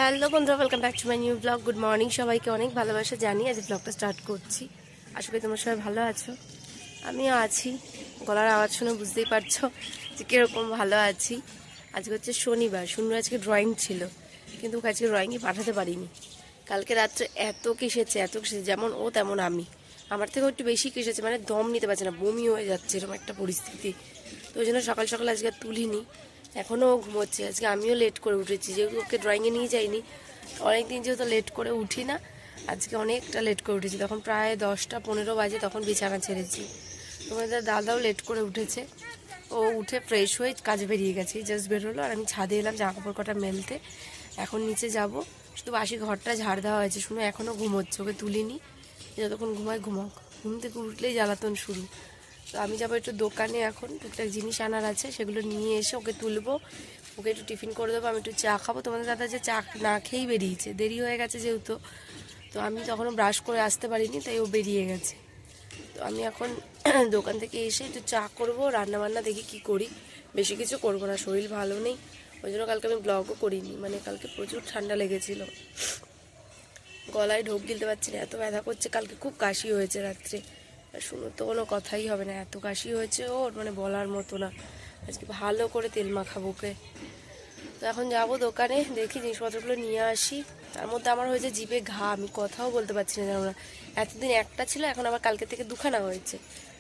Hello বন্ধুরা, welcome back to my new blog. Good morning সবাইকে, অনেক ভালোবাসা জানি। আজ ব্লগটা স্টার্ট করছি। আশা করি তোমরা সবাই ভালো আছো, আমিও আছি। গলার আওয়াজ শুনে বুঝতেই পারছো যে কীরকম ভালো আছি। আজকে হচ্ছে শনিবার, আজকে ড্রয়িং ছিল, কিন্তু আজকে ড্রয়িংয়ে পাঠাতে পারিনি। কালকে রাত্রে এত কেসেছে, যেমন ও তেমন আমি। আমার থেকেও একটু বেশি কেসেছে, মানে দম নিতে পারছে না, বমি হয়ে যাচ্ছে, এরকম একটা পরিস্থিতি। তো ওই জন্য সকাল সকাল আজকে তুলিনি, এখনও ঘুমোচ্ছে। আজকে আমিও লেট করে উঠেছি, যেহেতু ওকে ড্রয়িংয়ে নিয়ে যাইনি। অনেকদিন যেহেতু লেট করে উঠি না, আজকে অনেকটা লেট করে উঠেছি। তখন প্রায় 10টা 15 বাজে, তখন বিছানা ছেড়েছি। তোমাদের দাদাও লেট করে উঠেছে, ও উঠে ফ্রেশ হয়ে কাজে বেরিয়ে গেছে, জাস্ট বেরোলো। আর আমি ছাদে এলাম জামা কাপড় কটা মেলতে। এখন নিচে যাব, শুধু বাসি ঘরটা ঝাড় দেওয়া হয়েছে। শুনো এখনও ঘুমোচ্ছে, ওকে তুলিনি, যতক্ষণ ঘুমায় ঘুমাক। ঘুম থেকে উঠলেই জ্বালাতন শুরু। তো আমি যাবো একটু দোকানে, এখন টুকটাক জিনিস আনার আছে, সেগুলো নিয়ে এসে ওকে তুলবো, ওকে একটু টিফিন করে দেবো। আমি একটু চা খাবো। তোমাদের দাদা যে চা না খেয়েই বেরিয়েছে, দেরি হয়ে গেছে যেহেতু, তো আমি তখনও ব্রাশ করে আসতে পারিনি, তাই ও বেরিয়ে গেছে। তো আমি এখন দোকান থেকে এসে একটু চা করবো, রান্নাবান্না দেখি কি করি। বেশি কিছু করবো না, শরীর ভালো নেই, ওই জন্য কালকে আমি ব্লগও করিনি। মানে কালকে প্রচুর ঠান্ডা লেগেছিল, গলায় ঢোক গিলতে পারছি না, এত ব্যথা করছে। কালকে খুব কাশি হয়েছে রাত্রে, শুনো তো কোনো কথাই হবে না, এত কাশি হয়েছে ওর, মানে বলার মতো না। আজকে ভালো করে তেল মাখাবো ওকে। তো এখন যাবো দোকানে, দেখি জিনিসপত্রগুলো নিয়ে আসি। তার মধ্যে আমার হয়েছে জিভে ঘা, আমি কথাও বলতে পারছি না, জানো না। এতদিন একটা ছিল, এখন আবার কালকে থেকে দুখানা হয়েছে।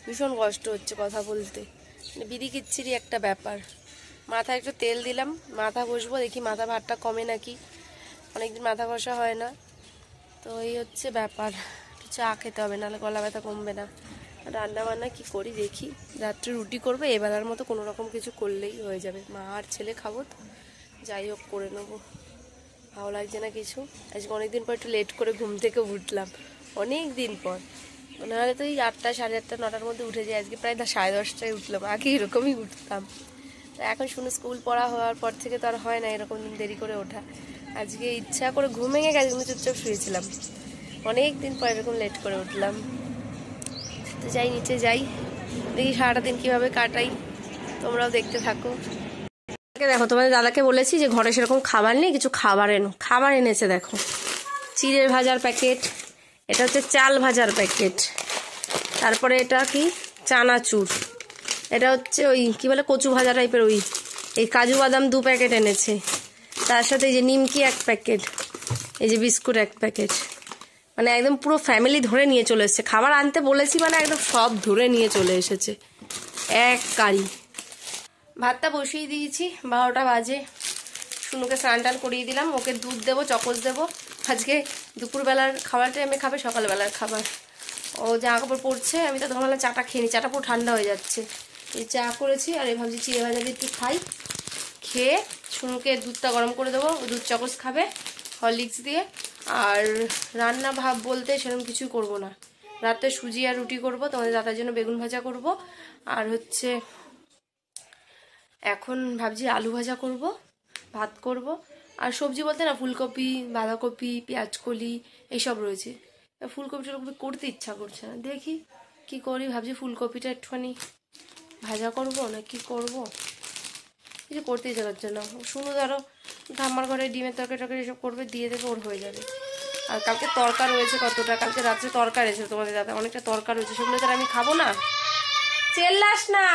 ভীষণ কষ্ট হচ্ছে কথা বলতে, মানে বিড়ি কিচ্ছিরই একটা ব্যাপার। মাথায় একটু তেল দিলাম, মাথা ঘষবো, দেখি মাথা ভারটা কমে নাকি। অনেকদিন মাথা ঘষা হয় না, তো এই হচ্ছে ব্যাপার। চা খেতে হবে, নাহলে গলা ব্যথা কমবে না। রান্না বান্না কি করি দেখি, রাত্রে রুটি করবে, এবেলার মতো কোনো রকম কিছু করলেই হয়ে যাবে। মা আর ছেলে খাবো তো, যাই হোক করে নেবো। ভালো লাগছে না কিছু। আজকে অনেকদিন পর একটু লেট করে ঘুম থেকে উঠলাম, অনেক দিন পর। নাহলে তো এই 8টা 8:30 9টার মধ্যে উঠে যাই, আজকে প্রায় 10:30টায় উঠলাম। আগে এরকমই উঠতাম, তো এখন শুনে স্কুল পড়া হওয়ার পর থেকে তো আর হয় না এরকম দেরি করে ওঠা। আজকে ইচ্ছা করে ঘুম ভেঙে গেছে, কিন্তু চুপচাপ শুয়েছিলাম। অনেক দিন পর এরকম লেট করে উঠলাম। তো যাই, নিচে যাই, দেখি সারাটা দিন কীভাবে কাটাই, তোমরাও দেখতে থাকো। দেখো, তোমাদের দাদাকে বলেছি যে ঘরে সেরকম খাবার নেই, কিছু খাবার এনেছে। দেখো, চিড়ের ভাজার প্যাকেট, এটা হচ্ছে চাল ভাজার প্যাকেট, তারপরে এটা কি চানাচুর, এটা হচ্ছে ওই কি বলে কচু ভাজা টাইপের, ওই এই কাজু বাদাম 2 প্যাকেট এনেছে। তার সাথে এই যে নিমকি 1 প্যাকেট, এই যে বিস্কুট 1 প্যাকেট। মানে একদম পুরো ফ্যামিলি ধরে নিয়ে চলে এসেছে। খাবার আনতে বলেছি মানে একদম সব ধরে নিয়ে চলে এসেছে এক কারি। ভাতটা বসিয়ে দিয়েছি, 12টা বাজে। শুনুকে স্নান টান করিয়ে দিলাম, ওকে দুধ দেবো, চকোস দেবো। আজকে দুপুরবেলার খাবার টাইমে খাবে, সকালবেলার খাবার। ও জামা কাপড় পরছে, আমি তো তখন চাটা খেয়ে নিই, চাটা পুরো ঠান্ডা হয়ে যাচ্ছে। এই চা করেছি, আর এই ভাবছি চিড়ে ভাজা দিয়ে একটু খাই। খেয়ে শুনুকে দুধটা গরম করে দেবো, দুধ চকোস খাবে হরলিক্স দিয়ে। আর রান্না বলতে সেরকম কিছুই করব না, রাতে সুজি আর রুটি করব, তোমাদের দাদার জন্য বেগুন ভাজা করব। আর হচ্ছে এখন ভাবছি আলু ভাজা করব, ভাত করব। আর সবজি বলতে না, ফুলকপি, বাঁধাকপি, পেঁয়াজকলি এইসব রয়েছে। ফুলকপিটা করতে ইচ্ছা করছে না, দেখি কি করি। ভাবছি ফুলকপিটা একটুখানি ভাজা করব না কি করব, কিছু করতে ইচ্ছা করছে না। শুনো ধরো ঠাম্মার ঘরে ডিমের তরকারি এসব করবে, দিয়ে দেবে, ওর হয়ে যাবে। আর কালকে তরকা রয়েছে কতটা, কালকে রাত্রে তরকা রয়েছে তোমাদের দাদা, অনেকটা তরকা রয়েছে, সেগুলো তো আমি খাবো না। চেল্লাস না,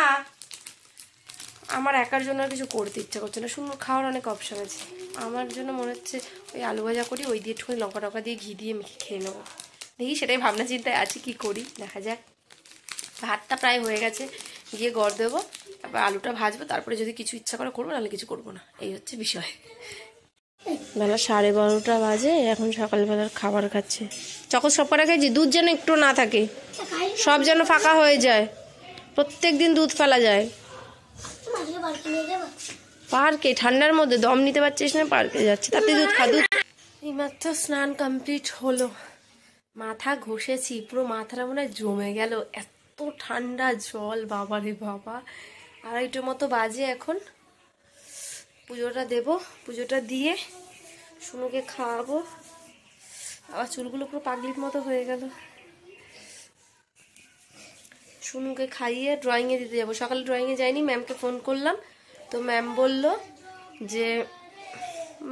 আমার একার জন্য আর কিছু করতে ইচ্ছা করছে না। শুনুন খাওয়ার অনেক অপশান আছে, আমার জন্য মনে হচ্ছে ওই আলু ভাজা করি, ওই দিয়ে একটুখানি লঙ্কা টঙ্কা দিয়ে ঘি দিয়ে মেখে খেয়ে নেবো। দেখি, সেটাই ভাবনা চিন্তায় আছি, কি করি দেখা যাক। ভাতটা প্রায় হয়ে গেছে, গিয়ে গড় দেবো, তারপর আলুটা ভাজবো, তারপরে যদি কিছু ইচ্ছা করে করবো, নাহলে কিছু করবো না, এই হচ্ছে বিষয়। বেলা 12:30 বাজে, এখন সকালবেলার খাবার খাচ্ছে। চকো সব কটা খেয়েছি, দুধ যেন একটু না থাকে, সব যেন ফাঁকা হয়ে যায়, প্রত্যেক দিন দুধ ফেলা যায়। পার্কে ঠান্ডার মধ্যে দম নিতে পারছিস না, পার্কে যাচ্ছে, তাতে দুধ খা। দুধ এইমাত্র স্নান কমপ্লিট হলো, মাথা ঘষেছি, পুরো মাথাটা মনে হয় জমে গেল, এত ঠান্ডা জল, বাবা রে বাবা। 2:30 মতো বাজে এখন। পুজোটা দেব, পুজোটা দিয়ে শুনুকে খাওয়াবো। আবার চুলগুলো পুরো পাগলির মতো হয়ে গেল। শুনুকে খাইয়ে ড্রয়িংয়ে দিতে যাবো। সকালে ড্রয়িংয়ে যাইনি, ম্যামকে ফোন করলাম, তো ম্যাম বলল যে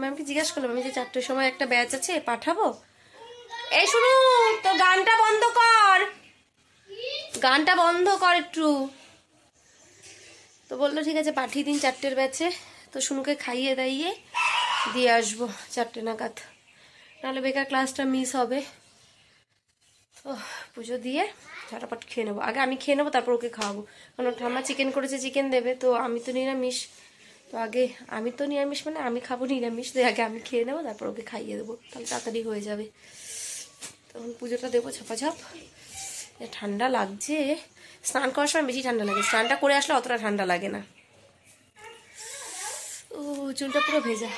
ম্যামকে জিজ্ঞাসা করলাম আমি যে 4টের সময় একটা ব্যাচ আছে পাঠাবো। এই শুনু, তো গানটা বন্ধ কর, গানটা বন্ধ কর একটু। তো বললো ঠিক আছে পাঠিয়ে দিন 4টের ব্যাচে। তো শুনুকে খাইয়ে দাইয়ে দিয়ে আসবো 4টে নাগাদ, নাহলে বেকার ক্লাসটা মিস হবে। তো পুজো দিয়ে ঝটাপট খেয়ে নেবো, আগে আমি খেয়ে নেবো তারপর ওকে খাওয়াবো, কারণ ঠাম্মা চিকেন করেছে চিকেন দেবে, তো আমি তো নিরামিষ, তো আগে আমি তো নিরামিষ মানে আমি খাবো নিরামিষ, তো আগে আমি খেয়ে নেবো তারপর ওকে খাইয়ে দেবো, তাহলে তাড়াতাড়ি হয়ে যাবে। তখন পুজোটা দেবো ঝপাঝপ। ঠান্ডা লাগছে, স্নান করার সময় বেশি ঠান্ডা লাগে, স্নানটা করে আসলে অতটা ঠান্ডা লাগে না। ও চুলটা পুরো ভেজা।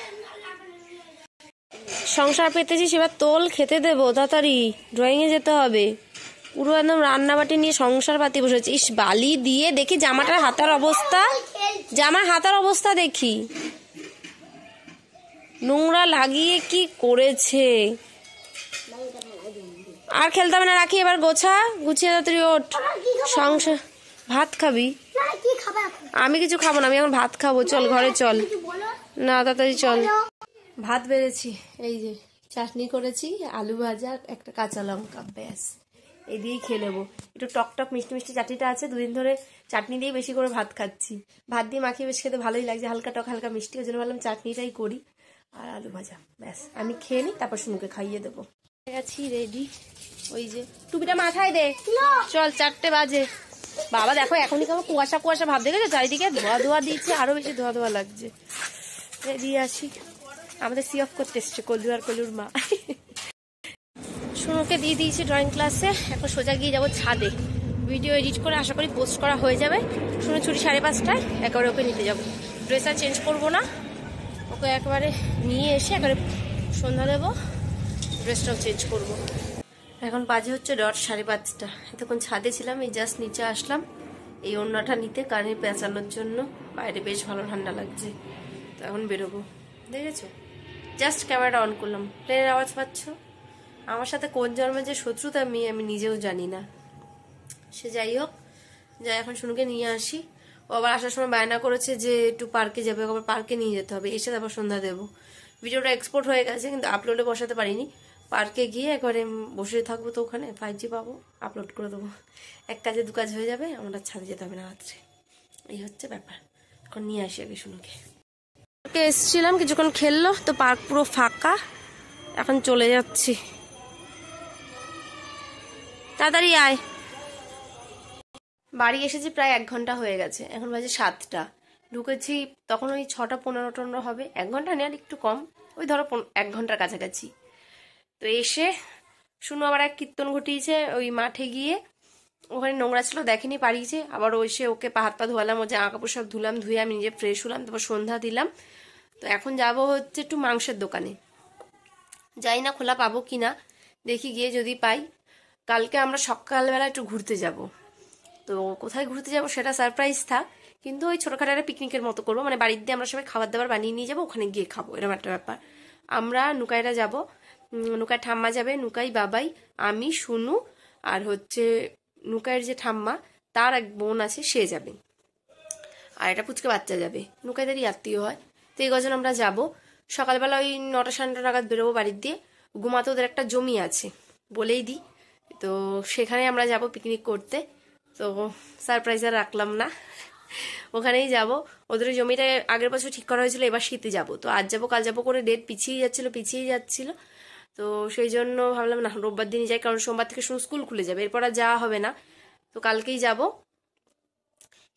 সংসার পেতেছি সেবার তোল, খেতে দেবো তাড়াতাড়ি, ড্রয়িংয়ে যেতে হবে। পুরো একদম রান্নাবাটি নিয়ে সংসার পাতি বসেছে। ইস বালি দিয়ে দেখি জামাটার হাতার অবস্থা, জামার হাতার অবস্থা দেখি, নোংরা লাগিয়ে কি করেছে। আর খেলতে হবে না, রাখি এবার গোছা, গুছিয়ে তাড়াতাড়ি ওঠ। সংসার ভাত খাবি? আমি কিছু খাবো না, আমি এখন ভাত খাবো, চল ঘরে চল। না তাড়াতাড়ি চল। ভাত বেড়েছি, এই যে চাটনি করেছি, আলু ভাজা, একটা কাঁচা লঙ্কা, ব্যাস এই দিয়েই খেয়ে নেবো। একটু টক টক মিষ্টি মিষ্টি চাটনিটা আছে, দুদিন ধরে চাটনি দিয়ে বেশি করে ভাত খাচ্ছি, ভাত দিয়ে মাখিয়ে বেশ খেতে ভালোই লাগছে, হালকা টক হালকা মিষ্টি, ওই জন্য ভাবলাম চাটনিটাই করি আর আলু ভাজা, ব্যাস আমি খেয়ে নিই তারপর শুনুকে খাইয়ে দেবো। গেছি রেডি, ওই যে টুপিটা মাথায় দে, চল 4টে বাজে। বাবা দেখো এখনই কেমন কুয়াশা কুয়াশা ভাব, দেখেছো চারিদিকে ধোয়া ধোয়া দিচ্ছে, আরো বেশি ধোয়া ধোয়া লাগছে। রেডি আসি, আমাদের সি অফ করতে এসছে কলু আর কলুর মা। শুনুকে দিয়ে দিয়েছি ড্রয়িং ক্লাসে, এখন সোজা গিয়ে যাবো ছাদে, ভিডিও এডিট করে আশা করি পোস্ট করা হয়ে যাবে। শুনে ছুটি 5:30টায়, একেবারে ওকে নিতে যাবো, ড্রেস আর চেঞ্জ করবো না, ওকে একেবারে নিয়ে এসে একেবারে সন্ধ্যা দেবো, ড্রেসটাও চেঞ্জ করবো। এখন বাজে হচ্ছে 5:30, এতক্ষণ ছাদে ছিলাম, এই জাস্ট নিচে আসলাম এই ওড়নাটা নিতে কানে পেঁচানোর জন্য, বাইরে বেশ ভালো ঠান্ডা লাগছে, তো এখন বেরোবো। দেখেছো জাস্ট ক্যামেরাটা অন করলাম, প্লেনের আওয়াজ পাচ্ছ, আমার সাথে কোন জন্মে যে শত্রুতা আমি নিজেও জানি না। সে যাই হোক, যাই এখন শুনুকে নিয়ে আসি। ও আবার আসার সময় বায়না করেছে যে একটু পার্কে যাবে, আবার পার্কে নিয়ে যেতে হবে, এসে তারপর সন্ধ্যা দেবো। ভিডিওটা এক্সপোর্ট হয়ে গেছে কিন্তু আপলোডে বসাতে পারিনি, পার্কে গিয়ে একবারে বসে থাকবো, তো ওখানে 5G পাবো, আপলোড করে দেবো, এক কাজে 2 কাজ হয়ে যাবে, আমরা ছাদে যেতে হবে না রাত্রে, এই হচ্ছে ব্যাপার। এখন নিয়ে আসি আগে শুনুকে। এসছিলাম কিছুক্ষণ খেললো, তো পার্ক পুরো ফাঁকা, এখন চলে যাচ্ছি, তাড়াতাড়ি আয়। বাড়ি এসেছি প্রায় 1 ঘন্টা হয়ে গেছে, এখন বাজে 7টা, ঢুকেছি তখন ওই 6:15 হবে, 1 ঘন্টা নেই আর একটু কম, ওই ধরো 1 ঘন্টার কাছাকাছি। তো এসে শুনো আবার এক কীর্তন ঘটিয়েছে ওই মাঠে গিয়ে, ওখানে নোংরা ছিল দেখেনি পারিয়েছে, আবার এসে ওকে হাত পা ধোয়ালাম, ও জামা কাপড় সব ধুলাম, ধুয়ে আমি নিজে ফ্রেশ হলাম, তারপর সন্ধ্যা দিলাম। তো এখন যাবো হচ্ছে একটু মাংসের দোকানে, যাই না খোলা পাবো কিনা দেখি, গিয়ে যদি পাই। কালকে আমরা সকালবেলা একটু ঘুরতে যাব, তো কোথায় ঘুরতে যাব সেটা সারপ্রাইজ থাক, কিন্তু ওই ছোটখাটো একটা পিকনিকের মতো করবো, মানে বাড়ির দিয়ে আমরা সবাই খাবার দাবার বানিয়ে নিয়ে যাবো, ওখানে গিয়ে খাবো, এরকম একটা ব্যাপার। আমরা নুকাইরা যাব, নুকাই ঠাম্মা যাবে, নুকাই বাবাই আমি শুনু, আর হচ্ছে নুকাইয়ের যে ঠাম্মা তার এক বোন আছে সে যাবে, আর একটা পুচকে বাচ্চা যাবে, নুকাইদেরই আত্মীয় হয়। তো এই কজন আমরা যাব, সকালবেলা ওই 9টা 9:30 নাগাদ বেরোবো বাড়ির দিয়ে, ঘুমাতে ওদের একটা জমি আছে বলেই দিই, তো সেখানে আমরা যাব পিকনিক করতে। তো সারপ্রাইজ আর রাখলাম না, ওখানেই যাব। ওদের জমিটা আগের বছর ঠিক করা হয়েছিল, এবার শীতে যাব, তো আজ যাবো কাল যাবো করে ডেট পিছিয়ে যাচ্ছিল, তো সেই জন্য ভাবলাম না রোববার দিনই যাই, কারণ সোমবার থেকে স্কুল খুলে যাবে, এরপর আর যাওয়া হবে না, তো কালকেই যাব।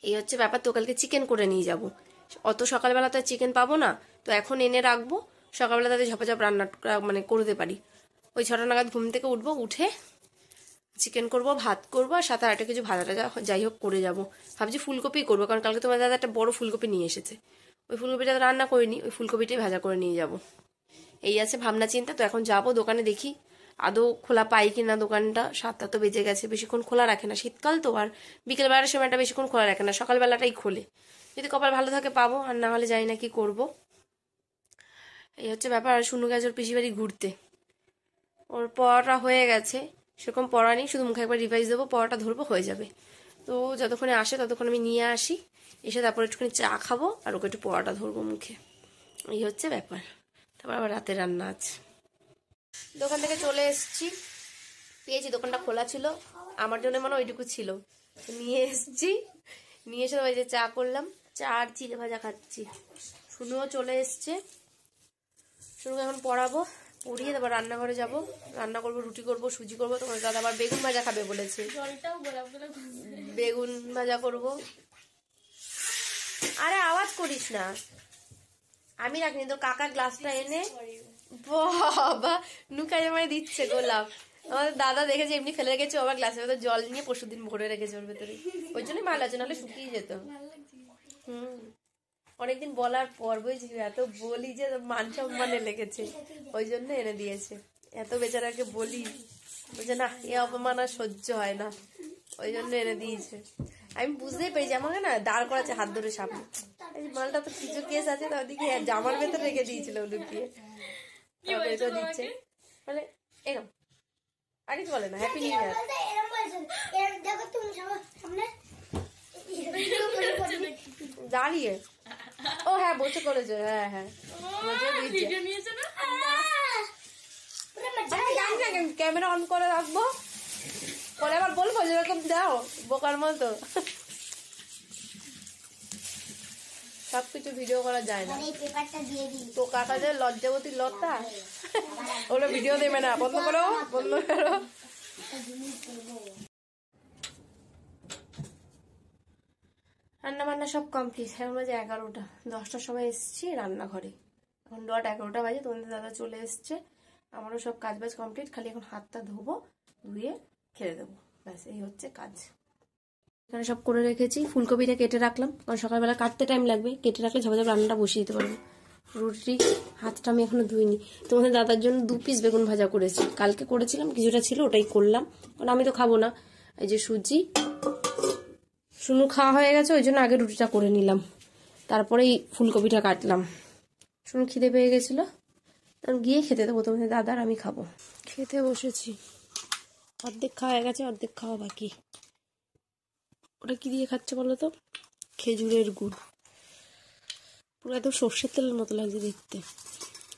এই হচ্ছে ব্যাপার, তো কালকে চিকেন করে নিয়ে যাব, অত সকালবেলা তো চিকেন পাবো না, তো এখন এনে রাখবো, সকালবেলা তাদের ঝপাঝপ রান্না মানে করতে পারি। ওই 6টা নাগাদ ঘুম থেকে উঠবো, উঠে চিকেন করব, ভাত করবো, আর সাথে আরেকটা কিছু ভাজা টাজা যাই হোক করে যাব। ভাবছি ফুলকপি করবো, কারণ কালকে তোমার দাদা একটা বড় ফুলকপি নিয়ে এসেছে, ওই ফুলকপিটা রান্না করিনি, ওই ফুলকপিটাই ভাজা করে নিয়ে যাব, এই আছে ভাবনা চিন্তা। তো এখন যাব দোকানে, দেখি আদৌ খোলা পাই কিনা দোকানটা, 7টা তো বেজে গেছে, বেশিক্ষণ খোলা রাখে না, শীতকাল তো, আর বিকেলবেলার সময়টা বেশিক্ষণ খোলা রাখে না, সকালবেলাটাই খোলে, যদি কপাল ভালো থাকে পাবো, আর না হলে জানি না কি করবো। এই হচ্ছে ব্যাপার। আর শুনু গেছে ওর পিসি বাড়ি ঘুরতে, ওর পড়াটা হয়ে গেছে, সেরকম পড়া নেই, শুধু মুখে একবার রিভাইজ দেবো, পড়াটা ধরবো হয়ে যাবে। তো যতক্ষণে আসে ততক্ষণ আমি নিয়ে আসি, এসে তারপর একটুখানি চা খাবো, আর ওকে একটু পড়াটা ধরবো মুখে, এই হচ্ছে ব্যাপার। তারপর আবার রাতে রান্না আছে। দোকান থেকে চলে এসেছি, পেয়েছি দোকানটা খোলা ছিল, আমার জন্য মানে ওইটুকু ছিল, নিয়ে এসেছি। নিয়ে এসে ওই যে চা করলাম, চা আর চিড়ে ভাজা খাচ্ছি। শুনুও চলে এসছে, শুনুকে এখন পড়াবো, পড়িয়ে তারপর রান্নাঘরে যাব, রান্না করবো, রুটি করবো, সুজি করবো। তোমার দাদা আবার বেগুন ভাজা খাবে বলেছে, বেগুন ভাজা করব। আরে আওয়াজ করিস না, আমি রাখিনি, তোর কাকা গ্লাসটা এনে বাবা নুকাই আমায় দিচ্ছে গোলাপ। আমাদের দাদা দেখেছে এমনি ফেলে রেখেছে, আবার গ্লাসের ভেতর জল নিয়ে পরশুদিন ভরে রেখেছে ওর ভেতরে, ওই জন্যই ভালো আছে, নাহলে শুকিয়ে যেত। অনেকদিন বলার পর বুঝছি, এত বলি যে মান সম্মানে লেগেছে, ওই জন্য এনে দিয়েছে। এত বেচারাকে বলি, বলছে না এ অপমান আর সহ্য হয় না, ওই জন্য এনে দিয়েছে। আমি বুঝতেই পেরেছি, আমাকে না দাঁড় করাচ্ছে হাত ধরে সামনে, এই মালটা তো কিছু কেস আছে, তার দিকে জামার ভেতরে রেখে দিয়েছিল লুকিয়ে, দিচ্ছে মানে এরকম আর কিছু বলে না। হ্যাপি নিউ ইয়ার দাঁড়িয়ে, ও হ্যাঁ বসে করেছে, হ্যাঁ হ্যাঁ ক্যামেরা অন করে রাখবো, পরে আবার বলবো যেরকম দাও বোকার মতো। সবকিছু ভিডিও করা যায় না, তো কাকা যে লজ্জাবতী লতা, ওগুলো ভিডিও দেবে না, বন্ধ করো বন্ধ করো। রান্না বান্না সব কমপ্লিট, এখন বাজে 11টা, 10টার সময় এসেছি রান্নাঘরে, এখন 11টা বাজে। তোমাদের দাদা চলে এসছে, আমারও সব কাজ বাজ কমপ্লিট, খালি এখন হাতটা ধোবো, ধুয়ে খেতে দেবো, ব্যাস এই হচ্ছে কাজ। এখানে সব করে রেখেছি, ফুলকপিটা কেটে রাখলাম, কারণ সকালবেলা কাটতে টাইম লাগবে, কেটে রাখলে ঝাপাঝাপ রান্নাটা বসিয়ে দিতে পারবো। রুটি হাতটা আমি এখনো ধুইনি। তোমাদের দাদার জন্য 2 পিস বেগুন ভাজা করেছি, কালকে করেছিলাম, কিছুটা ছিল ওটাই করলাম, কারণ আমি তো খাবো না। এই যে সুজি, শুনু খাওয়া হয়ে গেছে, ওই জন্য আগে রুটিটা করে নিলাম, তারপরেই ফুলকপিটা কাটলাম। শুনু খিদে পেয়ে গেছিলো, গিয়ে খেতে দেবো, তোমাদের দাদার আমি খাবো। খেতে বসেছি, অর্ধেক খাওয়া হয়ে গেছে, অর্ধেক খাওয়া বাকি। ওটা কি দিয়ে খাচ্ছে বলো তো? খেজুরের গুড়, পুরো একদম সর্ষের তেলের মতো লাগছে দেখতে।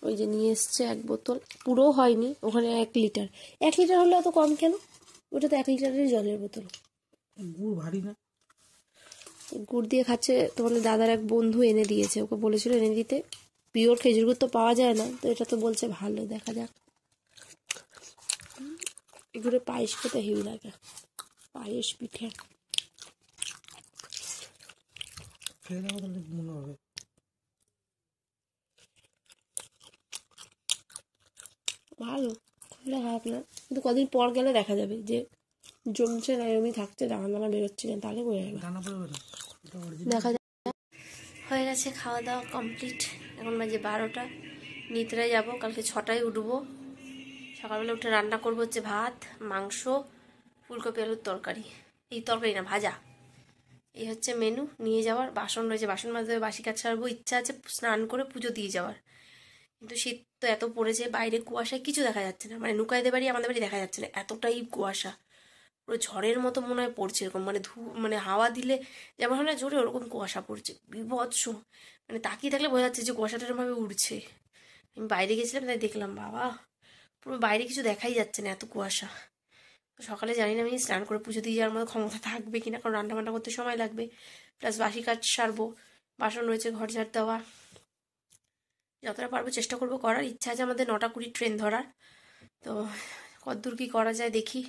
ওই যে নিয়ে এসছে 1 বোতল, পুরো হয়নি, ওখানে 1 লিটার। 1 লিটার হলে অত কম কেন? ওটা তো 1 লিটারের জলের বোতল। গুড় ভারী না? গুড় দিয়ে খাচ্ছে, তোমাদের দাদার এক বন্ধু এনে দিয়েছে, ওকে বলেছিল এনে দিতে। পিওর খেজুর গুড় তো পাওয়া যায় না, তো এটা তো বলছে ভালো, দেখা যাক। এগুলো পায়েস খেতে হেভি লাগে, পায়েস পিঠে। খেয়ে যাবো তাহলে মনে হবে। ভালো, খুবই খারাপ না, কিন্তু কদিন পর গেলে দেখা যাবে যে জমছে না, এরমই থাকছে, দানা দানা বেরোচ্ছে না, তাহলে বোঝা যাবে, দেখা যাবে। হয়ে গেছে খাওয়া দাওয়া কমপ্লিট, এখন বাজে 12টা, নিদ্রায় যাব, কালকে 6টায় উঠবো। সকালবেলা উঠে রান্না করবো হচ্ছে ভাত, মাংস, ফুলকপি আলুর তরকারি, এই তরকারি না ভাজা, এই হচ্ছে মেনু। নিয়ে যাওয়ার বাসন রয়েছে, বাসন মাজতে বাসি কাজ সারবো, ইচ্ছা আছে স্নান করে পুজো দিয়ে যাওয়ার, কিন্তু শীত তো এত পড়েছে, বাইরে কুয়াশায় কিছু দেখা যাচ্ছে না, মানে নুকাইদের বাড়ি আমাদের বাড়ি দেখা যাচ্ছে না, এতটাই কুয়াশা, পুরো ঝড়ের মতো মনে হয় পড়ছে, এরকম মানে মানে হাওয়া দিলে যেমন হয় না জোরে, ওরকম কুয়াশা পড়ছে বিভৎস, মানে তাকিয়ে থাকলে বোঝা যাচ্ছে যে কুয়াশাটা এরকমভাবে উড়ছে। আমি বাইরে গেছিলাম, তাই দেখলাম বাবা পুরো বাইরে কিছু দেখাই যাচ্ছে না, এত কুয়াশা। সকালে জানি না আমি স্নান করে পুজো দিয়ে যাওয়ার মতো ক্ষমতা থাকবে কিনা, কারণ রান্না বান্না করতে সময় লাগবে, প্লাস বাসি কাজ সারবো, বাসন রয়েছে, ঘর ঝাড় দেওয়া, যতটা পারবো চেষ্টা করবো করার। ইচ্ছা আছে আমাদের 9টা 20 ট্রেন ধরার, তো কতদূর কি করা যায় দেখি।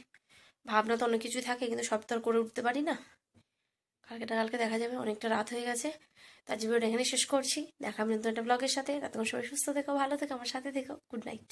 ভাবনা তো অনেক কিছুই থাকে, কিন্তু সব তো আর করে উঠতে পারি না, কালকে দেখা যাবে, অনেকটা রাত হয়ে গেছে। তার ভিডিওটা এখানে শেষ করছি, দেখা আমি নতুন একটা ব্লগের সাথে, ততক্ষণ সবাই সুস্থ থেকো, ভালো থেকো, আমার সাথে থেকো, গুড নাইট।